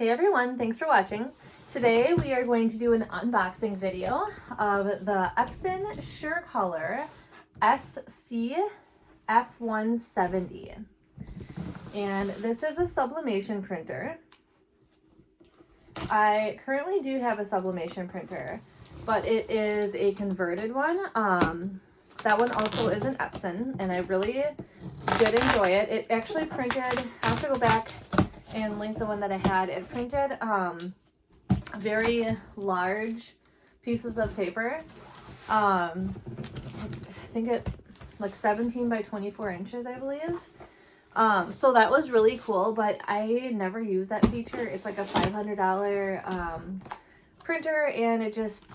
Hey everyone, thanks for watching. Today we are going to do an unboxing video of the Epson SureColor F170. And this is a sublimation printer. I currently do have a sublimation printer, but it is a converted one. That one also is an Epson, and I really did enjoy it. It actually printed, I'll have to go back and link the one that I had. It printed very large pieces of paper. I think it like 17 by 24 inches, I believe. So that was really cool, but I never use that feature. It's like a $500 printer, and it just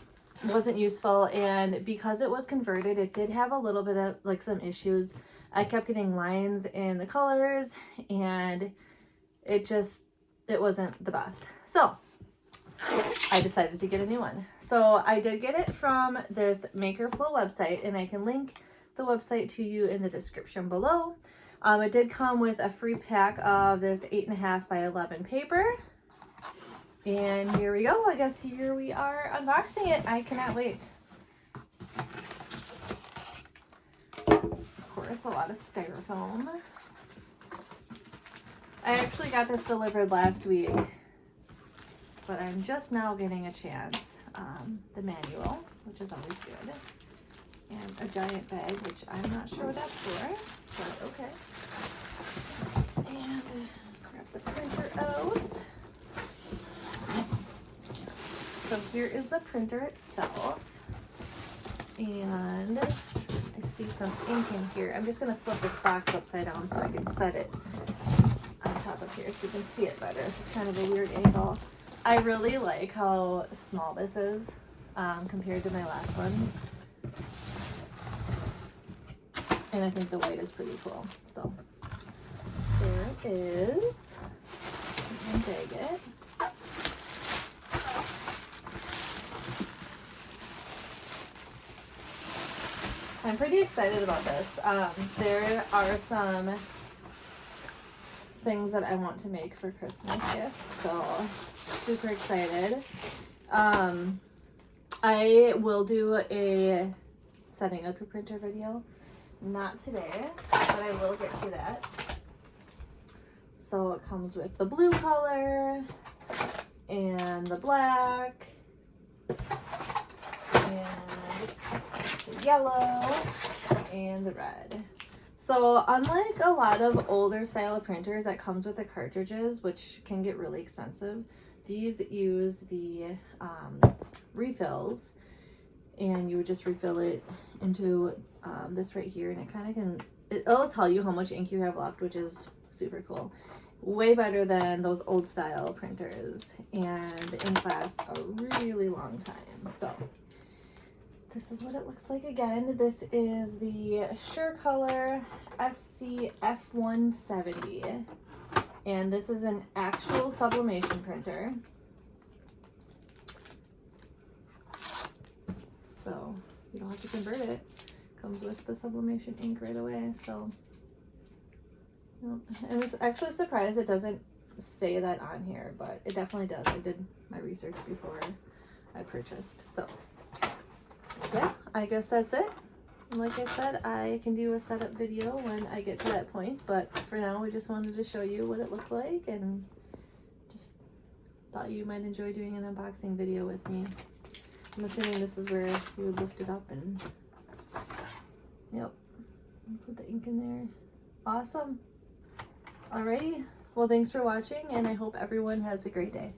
wasn't useful. And because it was converted, it did have a little bit of like some issues. I kept getting lines in the colors, and it wasn't the best. So I decided to get a new one. So I did get it from this MakerFlow website, and I can link the website to you in the description below. It did come with a free pack of this 8.5 by 11 paper. And here we go. I guess here we are unboxing it. I cannot wait. Of course, a lot of styrofoam. I actually got this delivered last week, but I'm just now getting a chance. The manual, which is always good, and a giant bag, which I'm not sure what that's for, but okay. And grab the printer out. So here is the printer itself, and I see some ink in here. I'm just going to flip this box upside down so I can set it on top of here so you can see it better. This is kind of a weird angle. I really like how small this is compared to my last one. And I think the white is pretty cool. So there it is. And bag it. I'm pretty excited about this. There are some things that I want to make for Christmas gifts, so super excited. I will do a setting up your printer video, not today, but I will get to that. So it comes with the blue color and the black and the yellow and the red. So unlike a lot of older style printers that comes with the cartridges, which can get really expensive, these use the refills, and you would just refill it into this right here, and it kind of it'll tell you how much ink you have left, which is super cool. Way better than those old style printers, and the ink lasts a really long time. So this is what it looks like again. This is the SureColor F170, and this is an actual sublimation printer. So you don't have to convert it. Comes with the sublimation ink right away. So I was actually surprised it doesn't say that on here, but it definitely does. I did my research before I purchased. So yeah, I guess that's it. Like I said, I can do a setup video when I get to that point, but for now we just wanted to show you what it looked like, and just thought you might enjoy doing an unboxing video with me. I'm assuming this is where you would lift it up and yep, put the ink in there. Awesome. Alrighty, well thanks for watching, and I hope everyone has a great day.